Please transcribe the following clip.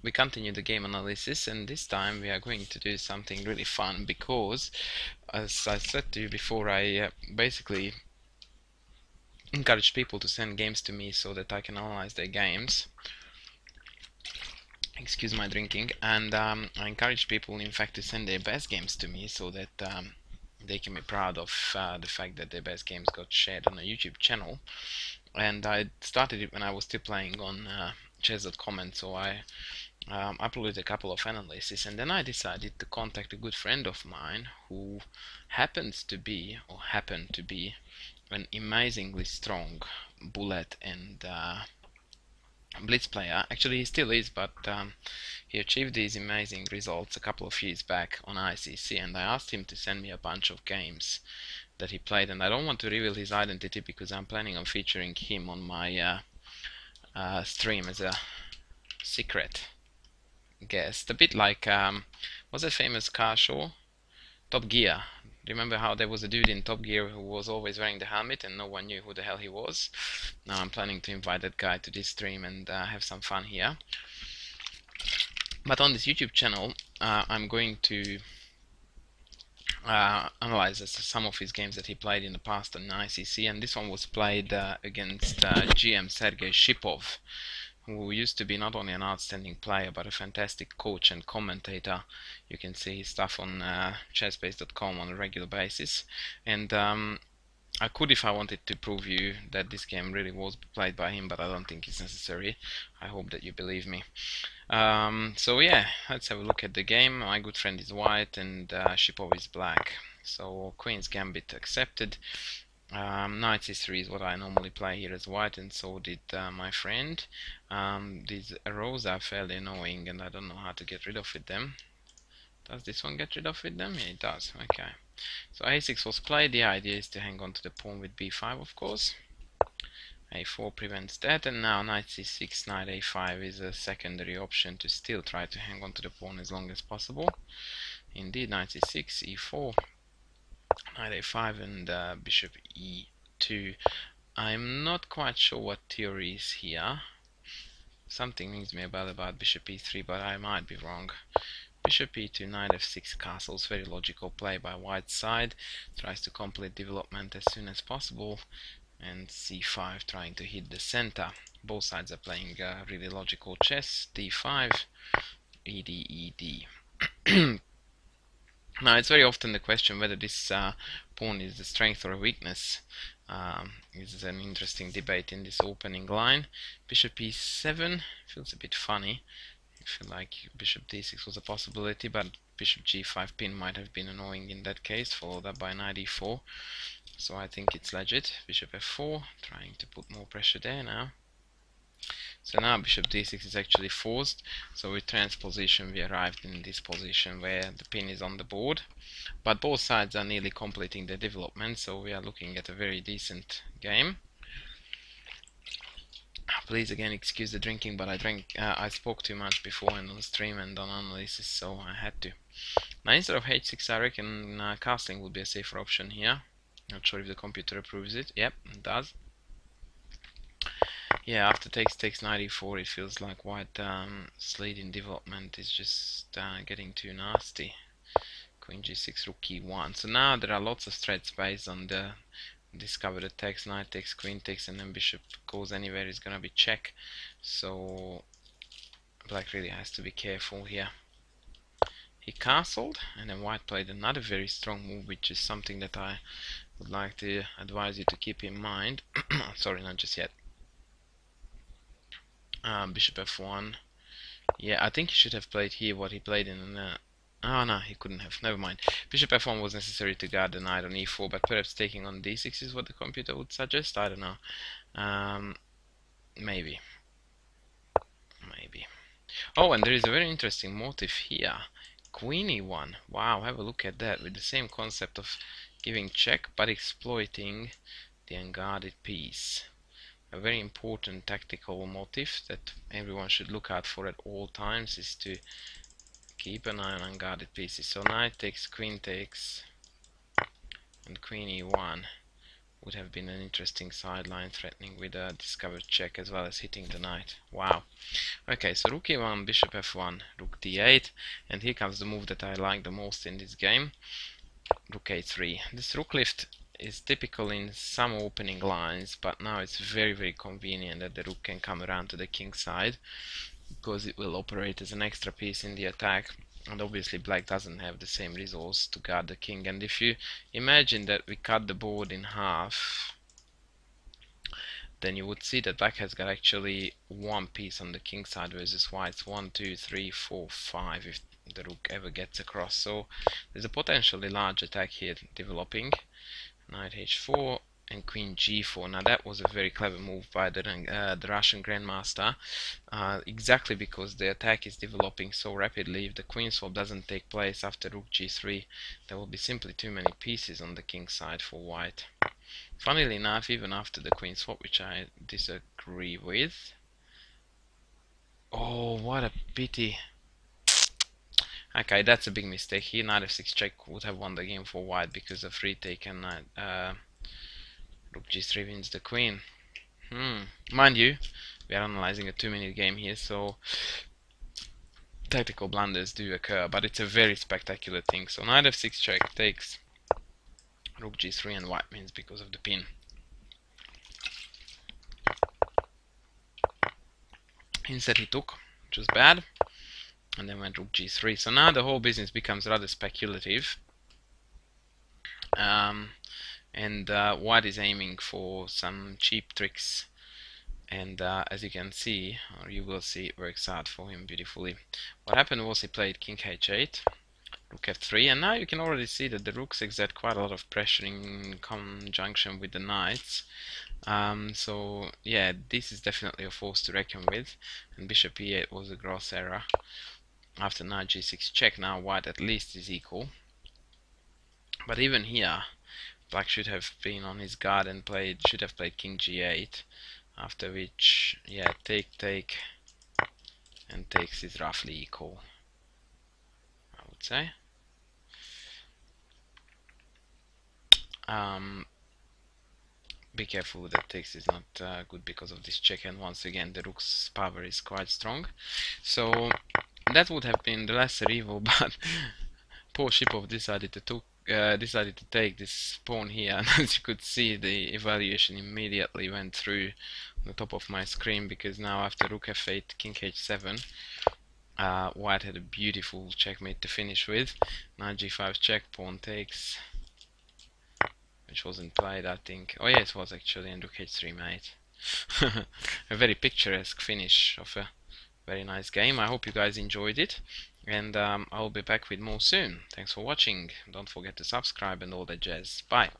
we continue the game analysis, and this time we are going to do something really fun because, as I said to you before, I basically encourage people to send games to me so that I can analyze their games. Excuse my drinking. And I encourage people, in fact, to send their best games to me so that they can be proud of the fact that their best games got shared on a YouTube channel. And I started it when I was still playing on chess.com, and so I uploaded a couple of analyses, and then I decided to contact a good friend of mine who happened to be an amazingly strong bullet and blitz player. Actually, he still is, but he achieved these amazing results a couple of years back on ICC, and I asked him to send me a bunch of games that he played, and I don't want to reveal his identity because I'm planning on featuring him on my stream as a secret guest, a bit like was a famous car show, Top Gear. Remember how there was a dude in Top Gear who was always wearing the helmet and no one knew who the hell he was? Now I'm planning to invite that guy to this stream and have some fun here. But on this YouTube channel, I'm going to analyze some of his games that he played in the past on ICC, and this one was played against GM Sergei Shipov, who used to be not only an outstanding player but a fantastic coach and commentator. You can see his stuff on chessbase.com on a regular basis, and I could, if I wanted, to prove you that this game really was played by him, but I don't think it's necessary. I hope that you believe me. So yeah, let's have a look at the game. My good friend is white and Shipov is black. So Queen's Gambit accepted. Knight c3 is what I normally play here as white, and so did my friend. These rows are fairly annoying and I don't know how to get rid of them. Does this one get rid of them? Yeah, it does. Okay. So a6 was played. The idea is to hang on to the pawn with b5, of course. a4 prevents that, and now knight c6, knight a5 is a secondary option to still try to hang on to the pawn as long as possible. Indeed, knight c6, e4, knight a5, and bishop e2. I'm not quite sure what theory is here. Something rings me a bell about bishop e3, but I might be wrong. Bishop e2, knight f6 castles, very logical play by white's side. Tries to complete development as soon as possible. And c5 trying to hit the center. Both sides are playing really logical chess. d5, ed, ed. Now it's very often the question whether this pawn is a strength or a weakness. This is an interesting debate in this opening line. Bishop e7 feels a bit funny. I feel like bishop d6 was a possibility, but bishop g5 pin might have been annoying in that case, followed up by knight e4. So I think it's legit. Bishop f4, trying to put more pressure there now. So now bishop d6 is actually forced. So with transposition we arrived in this position where the pin is on the board. But both sides are nearly completing their development, so we are looking at a very decent game. Please again excuse the drinking, but I spoke too much before and on stream and on analysis, so I had to. Now instead of h6 I reckon castling would be a safer option here. Not sure if the computer approves it. Yep, it does. Yeah, after takes knight e4, it feels like white slid in development is just getting too nasty. Queen g6, rook e1. So now there are lots of threats based on the discover the text, knight takes, queen takes, and then bishop goes anywhere is gonna be check. So black really has to be careful here. He castled, and then white played another very strong move, which is something that I would like to advise you to keep in mind. Sorry, not just yet. Bishop f1. Yeah, I think he should have played here what he played in oh no, he couldn't have. Never mind. Bishop f1 was necessary to guard the knight on e4, but perhaps taking on d6 is what the computer would suggest. I don't know. Maybe. Maybe. Oh, and there is a very interesting motif here. Queen e1. Wow, have a look at that, with the same concept of giving check but exploiting the unguarded piece. A very important tactical motif that everyone should look out for at all times is to keep an eye on unguarded pieces. So knight takes, and queen e1. would have been an interesting sideline, threatening with a discovered check as well as hitting the knight. Wow. Okay, so rook e1, bishop f1, rook d8, and here comes the move that I like the most in this game, rook a3. This rook lift is typical in some opening lines, but now it's very convenient that the rook can come around to the king side, because it will operate as an extra piece in the attack. And obviously black doesn't have the same resource to guard the king. And if you imagine that we cut the board in half, then you would see that black has got actually one piece on the king side versus white's 1, 2, 3, 4, 5 if the rook ever gets across. So there's a potentially large attack here developing. Knight h4 and queen g4. Now that was a very clever move by the Russian grandmaster, exactly because the attack is developing so rapidly. If the queen swap doesn't take place after rook g3, there will be simply too many pieces on the king side for white. Funnily enough, even after the queen swap, which I disagree with. Oh, what a pity. Okay, that's a big mistake here. Knight f6 check would have won the game for white because of retake, and rook g3 wins the queen. Mind you, we are analyzing a 2-minute game here, so tactical blunders do occur, but it's a very spectacular thing. So knight f6 check takes rook g3 and white wins because of the pin. Instead he took, which was bad, and then went rook g3. So now the whole business becomes rather speculative, and white is aiming for some cheap tricks, and as you can see, or you will see, it works out for him beautifully. What happened was he played king h8, rook f3, and now you can already see that the rooks exert quite a lot of pressure in conjunction with the knights. So yeah, this is definitely a force to reckon with, and bishop e8 was a gross error. After knight g6 check, now white at least is equal, but even here black should have been on his guard and should have played king g8, after which, yeah, take and takes is roughly equal, I would say. Be careful that takes is not good because of this check, and once again the rook's power is quite strong. So that would have been the lesser evil, but poor Shipov decided to take this pawn here, and as you could see, the evaluation immediately went through the top of my screen, because now after rook f8, king h7, white had a beautiful checkmate to finish with. Knight g5 check, pawn takes, which wasn't played, I think. Oh yeah, it was actually, and rook h3 mate. A very picturesque finish of a very nice game. I hope you guys enjoyed it, and I'll be back with more soon. Thanks for watching. Don't forget to subscribe and all that jazz. Bye.